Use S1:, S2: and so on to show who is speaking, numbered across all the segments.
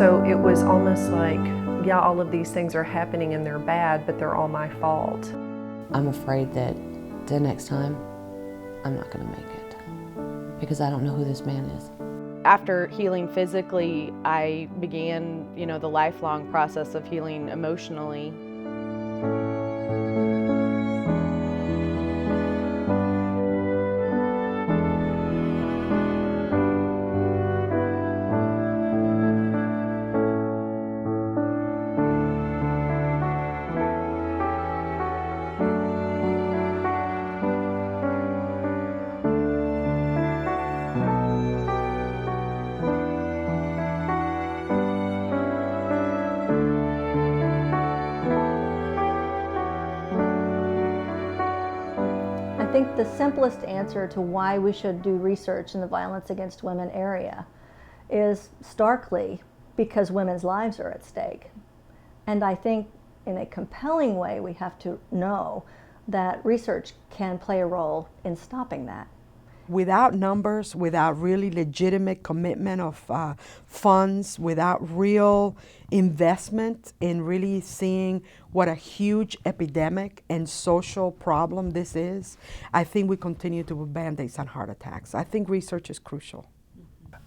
S1: So it was almost like, yeah, all of these things are happening and they're bad, but they're all my fault.
S2: I'm afraid that the next time I'm not going to make it because I don't know who this man is.
S3: After healing physically, I began, the lifelong process of healing emotionally.
S4: I think the simplest answer to why we should do research in the violence against women area is starkly because women's lives are at stake. And I think in a compelling way we have to know that research can play a role in stopping that.
S5: Without numbers, without really legitimate commitment of funds, without real investment in really seeing what a huge epidemic and social problem this is, I think we continue to put Band-Aids on heart attacks. I think research is crucial.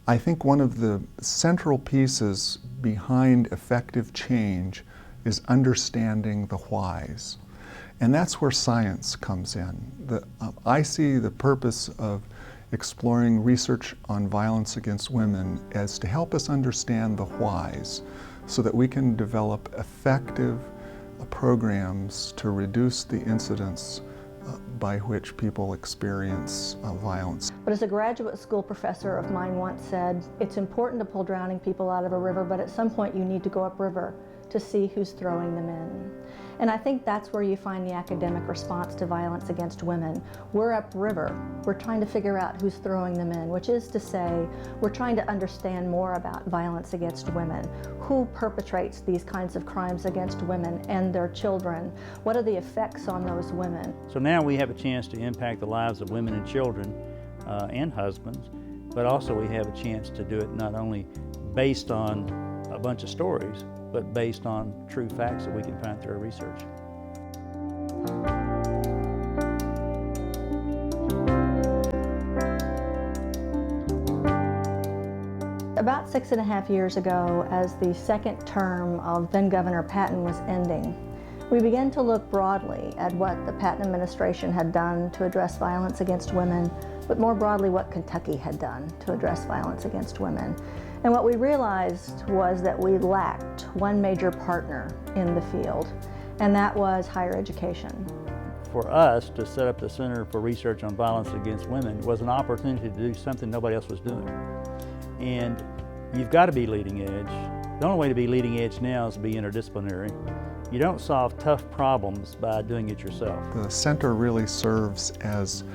S6: I think one of the central pieces behind effective change is understanding the whys. And that's where science comes in. I see the purpose of exploring research on violence against women as to help us understand the whys so that we can develop effective programs to reduce the incidence by which people experience violence.
S4: But as a graduate school professor of mine once said, it's important to pull drowning people out of a river, but at some point you need to go upriver to see who's throwing them in. And I think that's where you find the academic response to violence against women. We're upriver. We're trying to figure out who's throwing them in, which is to say, we're trying to understand more about violence against women. Who perpetrates these kinds of crimes against women and their children? What are the effects on those women?
S7: So now we have a chance to impact the lives of women and children and husbands, but also we have a chance to do it not only based on a bunch of stories, but based on true facts that we can find through our research.
S4: About 6.5 years ago, as the second term of then Governor Patton was ending, we began to look broadly at what the Patton administration had done to address violence against women, but more broadly what Kentucky had done to address violence against women. And what we realized was that we lacked one major partner in the field, and that was higher education.
S7: For us to set up the Center for Research on Violence Against Women was an opportunity to do something nobody else was doing. And you've got to be leading edge. The only way to be leading edge now is to be interdisciplinary. You don't solve tough problems by doing it yourself.
S6: The center really serves as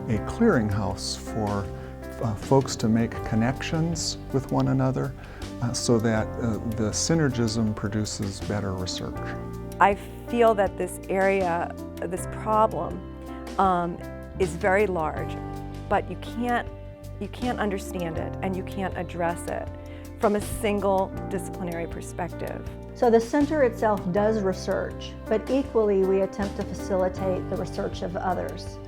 S6: a clearinghouse for folks to make connections with one another so that the synergism produces better research.
S8: I feel that this area, this problem, is very large, but you can't understand it and you can't address it from a single disciplinary perspective.
S4: So the center itself does research, but equally we attempt to facilitate the research of others.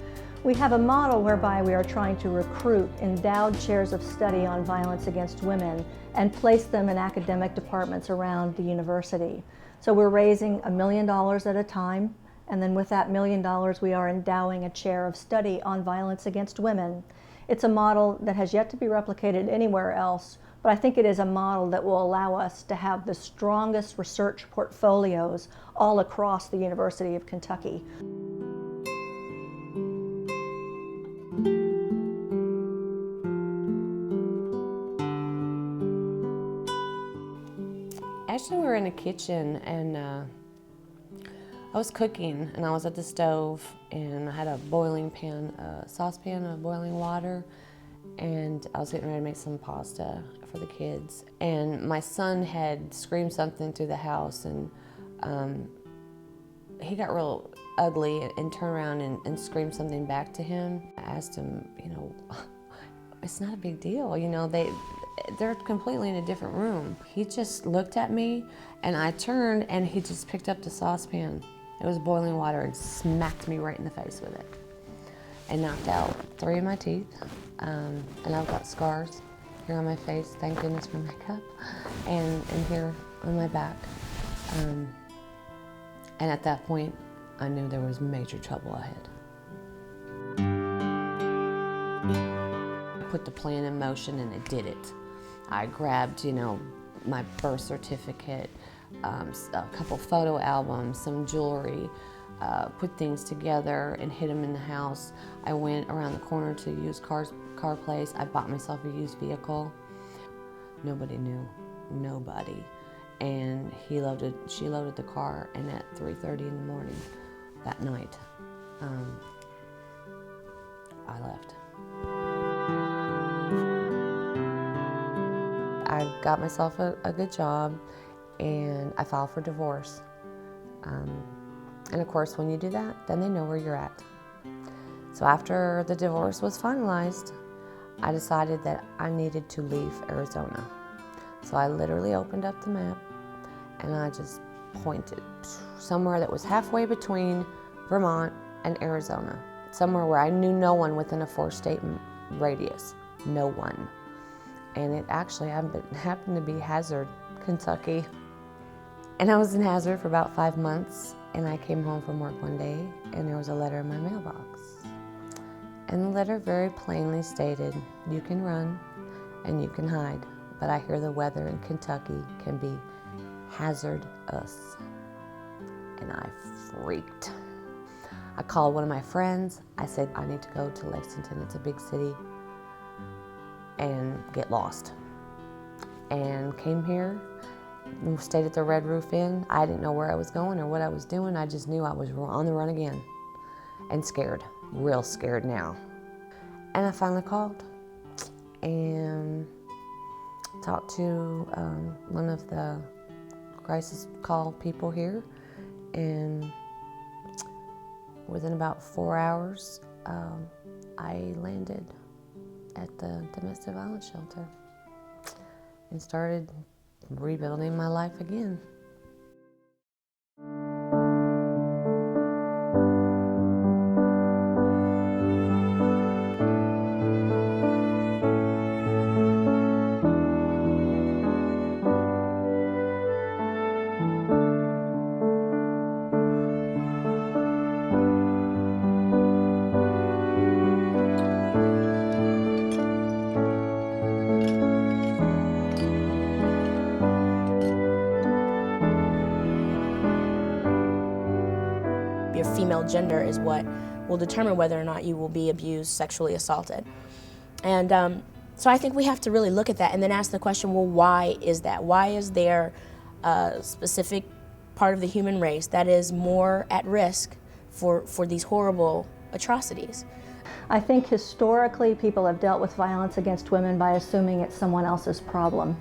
S4: We have a model whereby we are trying to recruit endowed chairs of study on violence against women and place them in academic departments around the university. So we're raising $1 million at a time, and then with that $1 million we are endowing a chair of study on violence against women. It's a model that has yet to be replicated anywhere else, but I think it is a model that will allow us to have the strongest research portfolios all across the University of Kentucky.
S2: Actually, we were in the kitchen and I was cooking and I was at the stove and I had a boiling pan, a saucepan of boiling water, and I was getting ready to make some pasta for the kids. And my son had screamed something through the house, and he got real ugly and turned around and screamed something back to him. I asked him, it's not a big deal, they're completely in a different room. He just looked at me, and I turned, and he just picked up the saucepan. It was boiling water, and smacked me right in the face with it, and knocked out 3 of my teeth. And I've got scars here on my face, thank goodness for makeup, and here on my back. And at that point, I knew there was major trouble ahead. I put the plan in motion, and it did it. I grabbed, my birth certificate, a couple photo albums, some jewelry, put things together and hid them in the house. I went around the corner to a used car place. I bought myself a used vehicle. Nobody knew, nobody. And she loaded the car, and at 3:30 in the morning that night, I left. I got myself a good job, and I filed for divorce. And of course, when you do that, then they know where you're at. So after the divorce was finalized, I decided that I needed to leave Arizona. So I literally opened up the map, and I just pointed somewhere that was halfway between Vermont and Arizona, somewhere where I knew no one within a 4-state radius, no one. And it actually happened to be Hazard, Kentucky. And I was in Hazard for about 5 months, and I came home from work one day, and there was a letter in my mailbox. And the letter very plainly stated, "You can run and you can hide, but I hear the weather in Kentucky can be hazardous." And I freaked. I called one of my friends. I said, "I need to go to Lexington, it's a big city, and get lost." And came here, stayed at the Red Roof Inn. I didn't know where I was going or what I was doing. I just knew I was on the run again, and scared, real scared now. And I finally called and talked to one of the crisis call people here, and within about 4 hours, I landed at the domestic violence shelter and started rebuilding my life again.
S9: Your female gender is what will determine whether or not you will be abused, sexually assaulted. And so I think we have to really look at that and then ask the question, well, why is that? Why is there a specific part of the human race that is more at risk for these horrible atrocities?
S4: I think historically people have dealt with violence against women by assuming it's someone else's problem.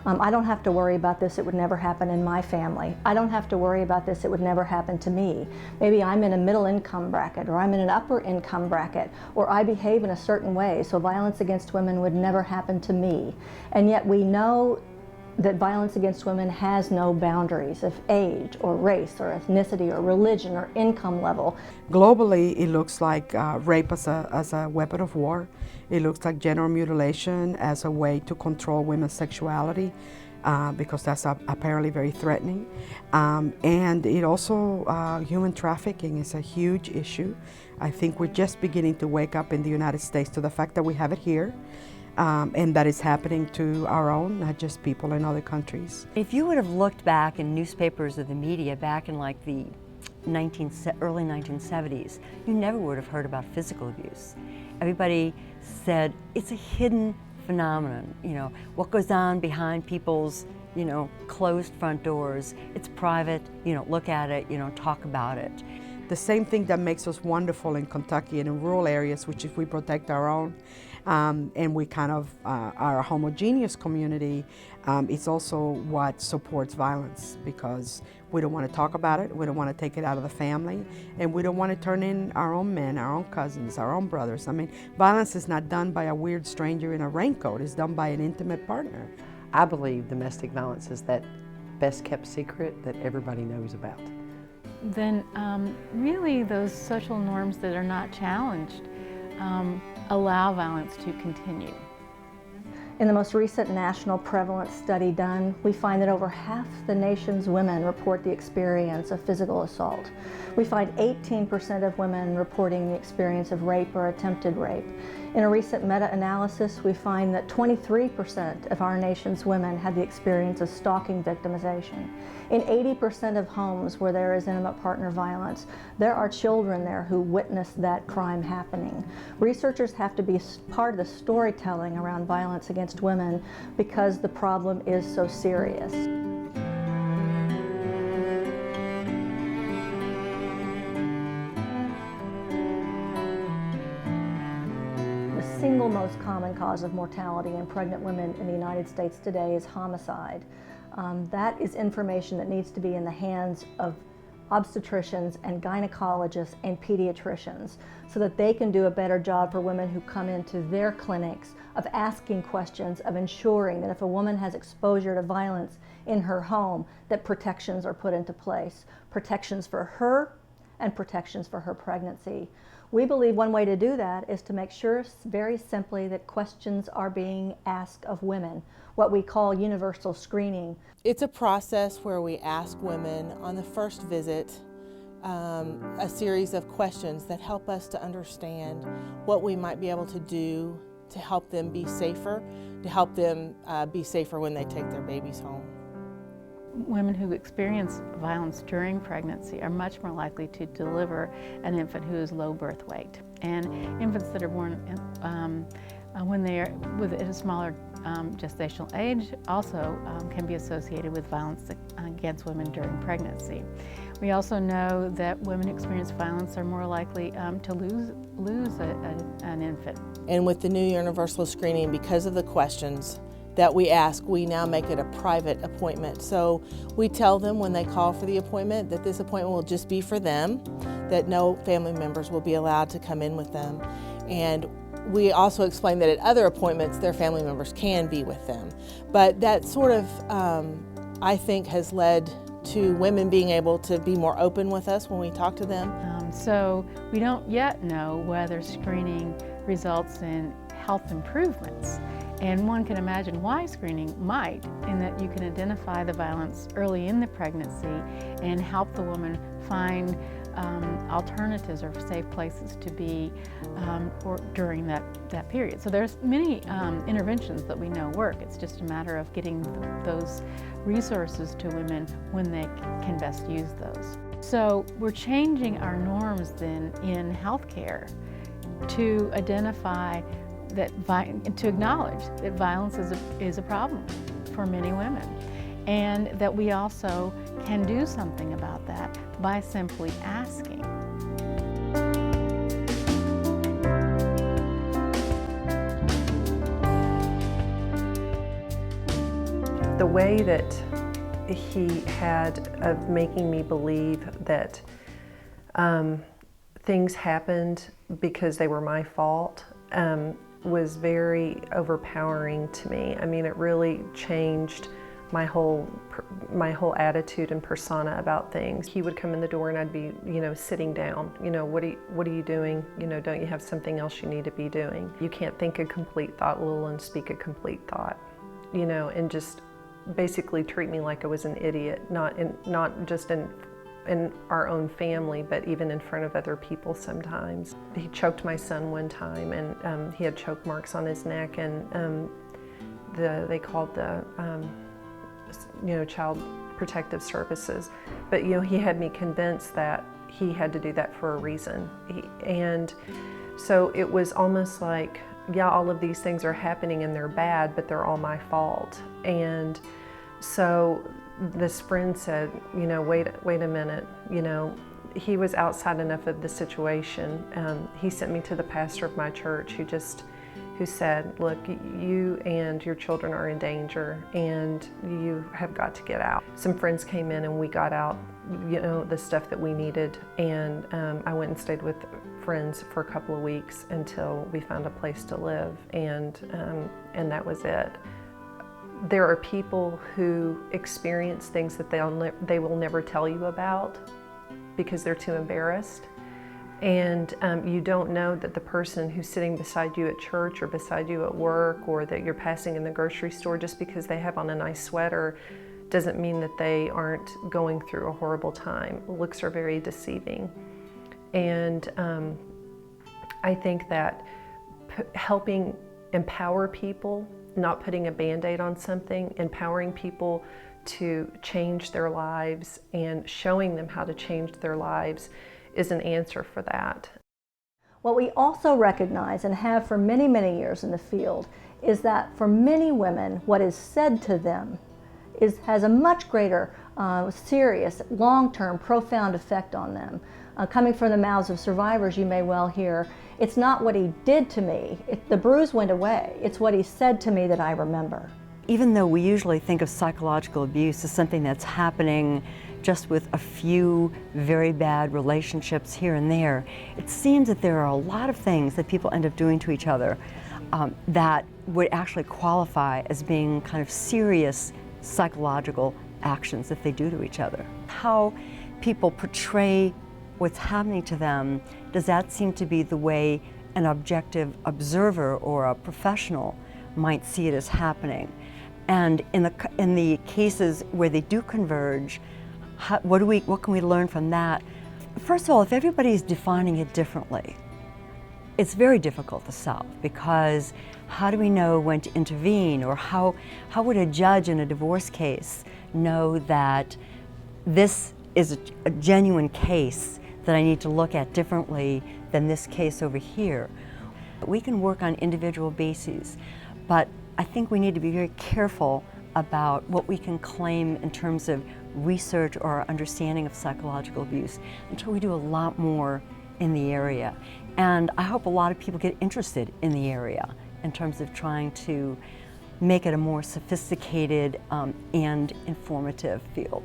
S4: I don't have to worry about this, it would never happen in my family. I don't have to worry about this, it would never happen to me. Maybe I'm in a middle income bracket, or I'm in an upper income bracket, or I behave in a certain way, so violence against women would never happen to me. And yet we know that violence against women has no boundaries of age or race or ethnicity or religion or income level.
S5: Globally, it looks like rape as a weapon of war. It looks like genital mutilation as a way to control women's sexuality, because that's apparently very threatening. And it also, human trafficking is a huge issue. I think we're just beginning to wake up in the United States to the fact that we have it here, and that is happening to our own, not just people in other countries.
S10: If you would have looked back in newspapers or the media back in like the early 1970s, you never would have heard about physical abuse. Everybody said it's a hidden phenomenon, what goes on behind people's, closed front doors. It's private, you don't look at it, you don't talk about it.
S5: The same thing that makes us wonderful in Kentucky and in rural areas, which is we protect our own, and we kind of are a homogeneous community, it's also what supports violence, because We don't want to talk about it. We don't want to take it out of the family. And we don't want to turn in our own men, our own cousins, our own brothers. I mean, violence is not done by a weird stranger in a raincoat. It's done by an intimate partner.
S11: I believe domestic violence is that best kept secret that everybody knows about.
S12: Then really those social norms that are not challenged allow violence to continue.
S4: In the most recent national prevalence study done, we find that over half the nation's women report the experience of physical assault. We find 18% of women reporting the experience of rape or attempted rape. In a recent meta-analysis, we find that 23% of our nation's women had the experience of stalking victimization. In 80% of homes where there is intimate partner violence, there are children there who witness that crime happening. Researchers have to be part of the storytelling around violence against women because the problem is so serious. The single most common cause of mortality in pregnant women in the United States today is homicide. That is information that needs to be in the hands of obstetricians and gynecologists and pediatricians so that they can do a better job for women who come into their clinics of asking questions, of ensuring that if a woman has exposure to violence in her home, that protections are put into place. Protections for her and protections for her pregnancy. We believe one way to do that is to make sure, very simply, that questions are being asked of women, what we call universal screening.
S13: It's a process where we ask women on the first visit a series of questions that help us to understand what we might be able to do to help them be safer, when they take their babies home.
S12: Women who experience violence during pregnancy are much more likely to deliver an infant who is low birth weight. And infants that are born when they are at a smaller gestational age also can be associated with violence against women during pregnancy. We also know that women who experience violence are more likely to lose an infant.
S13: And with the new universal screening, because of the questions that we ask, we now make it a private appointment. So we tell them when they call for the appointment that this appointment will just be for them, that no family members will be allowed to come in with them. And we also explain that at other appointments, their family members can be with them. But that sort of, I think, has led to women being able to be more open with us when we talk to them.
S12: So we don't yet know whether screening results in health improvements. And one can imagine why screening might, in that you can identify the violence early in the pregnancy and help the woman find alternatives or safe places to be during that period. So there's many interventions that we know work. It's just a matter of getting those resources to women when they can best use those. So we're changing our norms then in healthcare to identify that, to acknowledge that violence is a problem for many women, and that we also can do something about that by simply asking.
S1: The way that he had of making me believe that things happened because they were my fault was very overpowering to me. I mean, it really changed my whole attitude and persona about things. He would come in the door and I'd be, sitting down. What are you doing? Don't you have something else you need to be doing? You can't think a complete thought, little, and speak a complete thought. And just basically treat me like I was an idiot, not just in our own family, but even in front of other people sometimes. He choked my son one time, and he had choke marks on his neck, and they called the Child Protective Services. But he had me convinced that he had to do that for a reason. And so it was almost like, yeah, all of these things are happening and they're bad, but they're all my fault. And so this friend said, wait a minute, he was outside enough of the situation. He sent me to the pastor of my church who who said, look, you and your children are in danger and you have got to get out. Some friends came in and we got out, the stuff that we needed, and I went and stayed with friends for a couple of weeks until we found a place to live, and that was it. There are people who experience things that they will never tell you about because they're too embarrassed. And you don't know that the person who's sitting beside you at church or beside you at work or that you're passing in the grocery store, just because they have on a nice sweater doesn't mean that they aren't going through a horrible time. Looks are very deceiving. And I think that helping empower people, not putting a Band-Aid on something, empowering people to change their lives and showing them how to change their lives is an answer for that.
S4: What we also recognize and have for many, many years in the field is that for many women, what is said to them has a much greater, serious, long-term, profound effect on them. Coming from the mouths of survivors, you may well hear, it's not what he did to me, the bruise went away, it's what he said to me that I remember.
S10: Even though we usually think of psychological abuse as something that's happening just with a few very bad relationships here and there, it seems that there are a lot of things that people end up doing to each other that would actually qualify as being kind of serious psychological actions that they do to each other. How people portray what's happening to them, does that seem to be the way an objective observer or a professional might see it as happening? And in the cases where they do converge, what can we learn from that? First of all, if everybody's defining it differently, it's very difficult to solve, because how do we know when to intervene, or how would a judge in a divorce case know that this is a genuine case that I need to look at differently than this case over here? We can work on individual bases, but I think we need to be very careful about what we can claim in terms of research or our understanding of psychological abuse until we do a lot more in the area. And I hope a lot of people get interested in the area in terms of trying to make it a more sophisticated and informative field.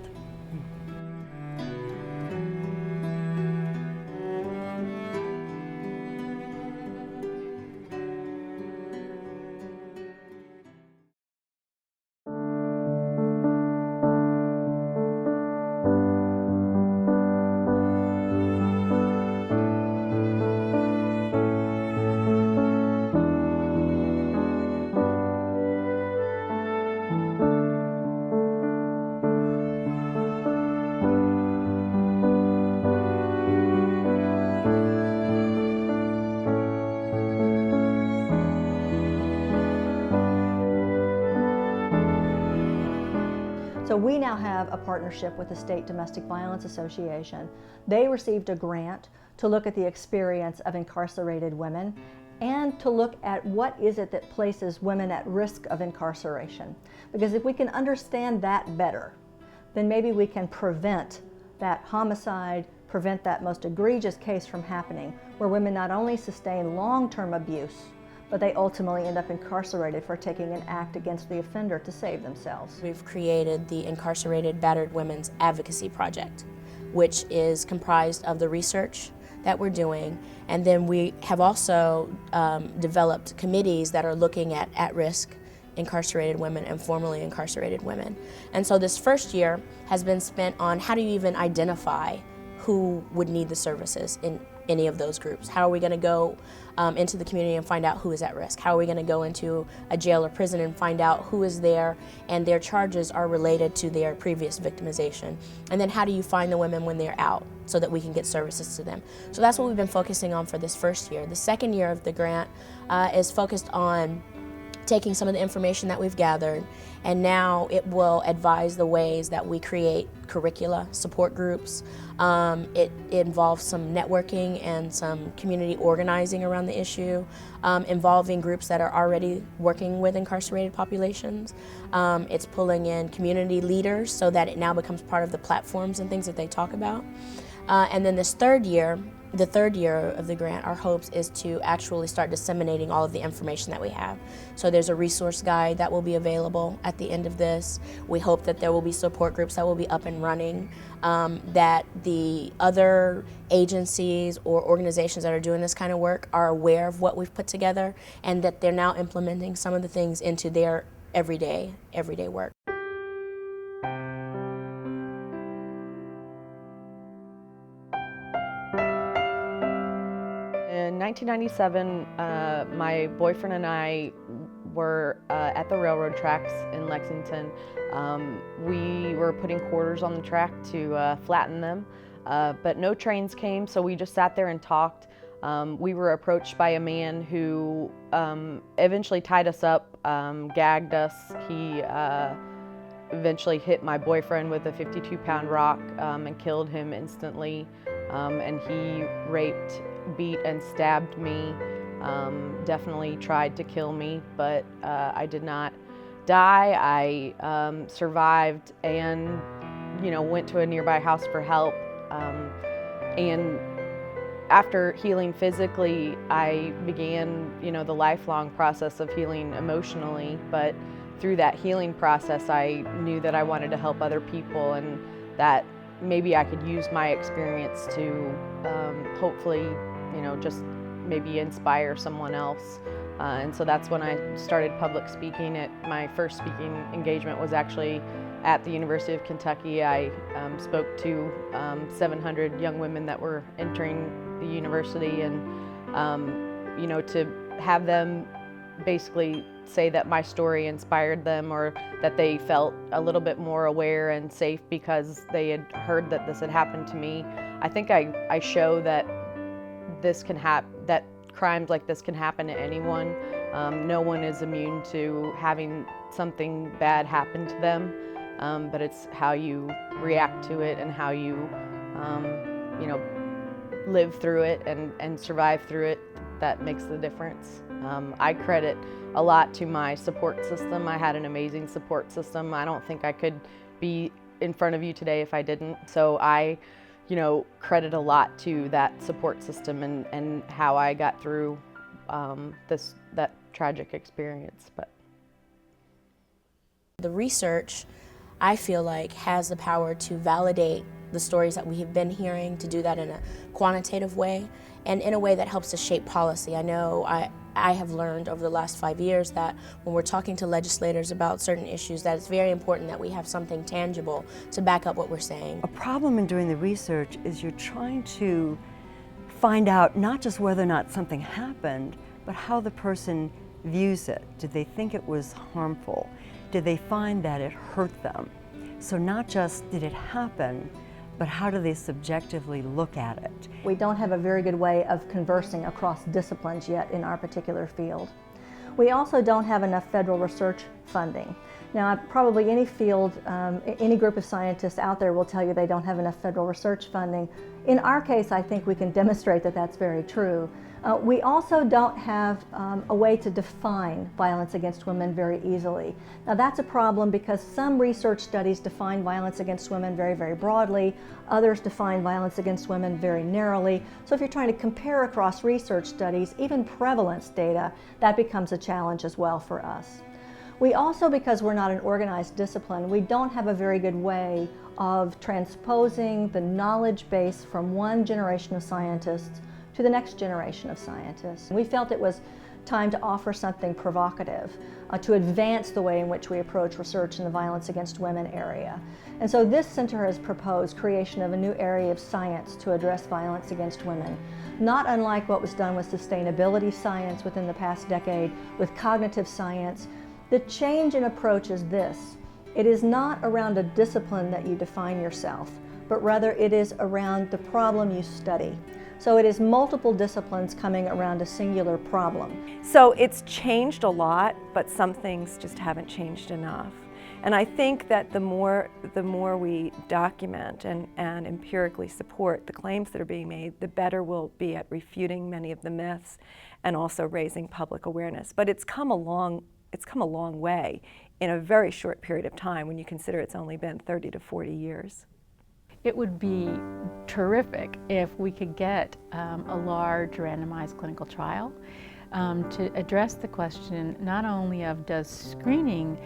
S4: So we now have a partnership with the State Domestic Violence Association. They received a grant to look at the experience of incarcerated women and to look at what is it that places women at risk of incarceration. Because if we can understand that better, then maybe we can prevent that homicide, prevent that most egregious case from happening, where women not only sustain long-term abuse, but they ultimately end up incarcerated for taking an act against the offender to save themselves.
S9: We've created the Incarcerated Battered Women's Advocacy Project, which is comprised of the research that we're doing, and then we have also developed committees that are looking at at-risk incarcerated women and formerly incarcerated women. And so this first year has been spent on how do you even identify who would need the services in any of those groups. How are we going to go into the community and find out who is at risk? How are we going to go into a jail or prison and find out who is there and their charges are related to their previous victimization? And then how do you find the women when they're out so that we can get services to them? So that's what we've been focusing on for this first year. The second year of the grant is focused on taking some of the information that we've gathered, and now it will advise the ways that we create curricula, support groups. It involves some networking and some community organizing around the issue, involving groups that are already working with incarcerated populations. It's pulling in community leaders so that it now becomes part of the platforms and things that they talk about. And then this third year, the third year of the grant, our hopes is to actually start disseminating all of the information that we have. So there's a resource guide that will be available at the end of this. We hope that there will be support groups that will be up and running, that the other agencies or organizations that are doing this kind of work are aware of what we've put together, and that they're now implementing some of the things into their everyday work.
S3: In 1997, my boyfriend and I were at the railroad tracks in Lexington. We were putting quarters on the track to flatten them, but no trains came, so we just sat there and talked. We were approached by a man who eventually tied us up, gagged us. He eventually hit my boyfriend with a 52-pound rock and killed him instantly. And he raped, beat, and stabbed me. Definitely tried to kill me, but I did not die. I survived and, went to a nearby house for help. And after healing physically, I began, the lifelong process of healing emotionally. But through that healing process, I knew that I wanted to help other people, and that maybe I could use my experience to hopefully, just maybe inspire someone else. And so that's when I started public speaking. My first speaking engagement was actually at the University of Kentucky. I spoke to 700 young women that were entering the university, and to have them basically say that my story inspired them, or that they felt a little bit more aware and safe because they had heard that this had happened to me. I think I show that that crimes like this can happen to anyone. No one is immune to having something bad happen to them, but it's how you react to it and how you live through it and survive through it that makes the difference. I credit a lot to my support system. I had an amazing support system. I don't think I could be in front of you today if I didn't. So I, credit a lot to that support system and how I got through that tragic experience. But
S9: the research, I feel like, has the power to validate the stories that we have been hearing, to do that in a quantitative way and in a way that helps to shape policy. I know I have learned over the last 5 years that when we're talking to legislators about certain issues, that it's very important that we have something tangible to back up what we're saying.
S10: A problem in doing the research is you're trying to find out not just whether or not something happened, but how the person views it. Did they think it was harmful? Did they find that it hurt them? So not just did it happen, but how do they subjectively look at it?
S4: We don't have a very good way of conversing across disciplines yet in our particular field. We also don't have enough federal research funding. Now, probably any field, any group of scientists out there will tell you they don't have enough federal research funding. In our case, I think we can demonstrate that that's very true. We also don't have a way to define violence against women very easily. Now that's a problem because some research studies define violence against women very, very broadly. Others define violence against women very narrowly. So if you're trying to compare across research studies, even prevalence data, that becomes a challenge as well for us. We also, because we're not an organized discipline, we don't have a very good way of transposing the knowledge base from one generation of scientists to the next generation of scientists. We felt it was time to offer something provocative, to advance the way in which we approach research in the violence against women area. And so this center has proposed creation of a new area of science to address violence against women, not unlike what was done with sustainability science within the past decade, with cognitive science. The change in approach is this: it is not around a discipline that you define yourself, but rather it is around the problem you study. So it is multiple disciplines coming around a singular problem.
S8: So it's changed a lot, but some things just haven't changed enough. And I think that the more we document and empirically support the claims that are being made, the better we'll be at refuting many of the myths and also raising public awareness. But it's come a long way in a very short period of time when you consider it's only been 30 to 40 years.
S12: it would be terrific if we could get a large randomized clinical trial to address the question not only of does screening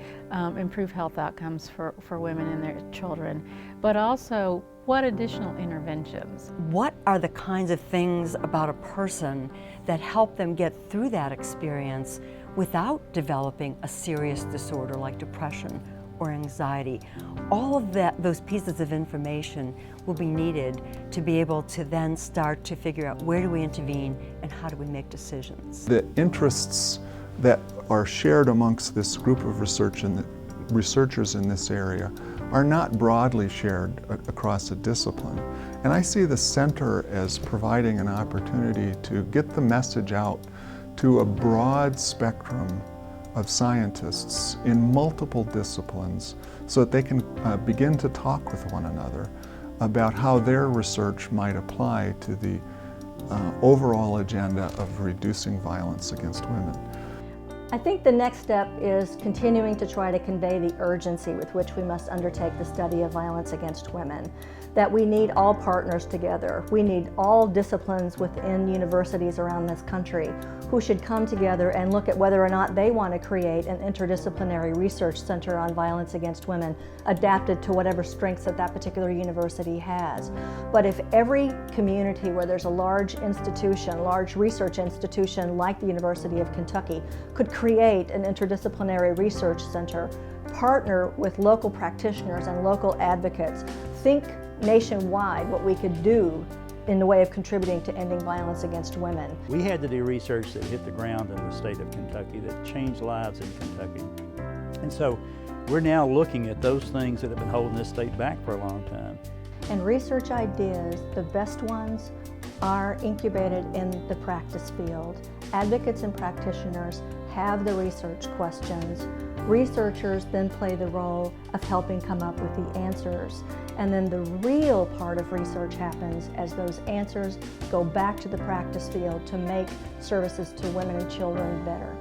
S12: improve health outcomes for women and their children, but also what additional interventions.
S10: What are the kinds of things about a person that help them get through that experience without developing a serious disorder like depression or anxiety? All of those pieces of information will be needed to be able to then start to figure out where do we intervene and how do we make decisions.
S6: The interests that are shared amongst this group of researchers in this area are not broadly shared across a discipline. And I see the center as providing an opportunity to get the message out to a broad spectrum of scientists in multiple disciplines so that they can begin to talk with one another about how their research might apply to the overall agenda of reducing violence against women.
S4: I think the next step is continuing to try to convey the urgency with which we must undertake the study of violence against women, that we need all partners together. We need all disciplines within universities around this country who should come together and look at whether or not they want to create an interdisciplinary research center on violence against women adapted to whatever strengths that that particular university has. But if every community where there's a large institution, large research institution like the University of Kentucky could create an interdisciplinary research center, partner with local practitioners and local advocates, think nationwide what we could do in the way of contributing to ending violence against women.
S7: We had to do research that hit the ground in the state of Kentucky that changed lives in Kentucky. And so we're now looking at those things that have been holding this state back for a long time.
S4: And research ideas, the best ones, are incubated in the practice field. Advocates and practitioners have the research questions. Researchers then play the role of helping come up with the answers. And then the real part of research happens as those answers go back to the practice field to make services to women and children better.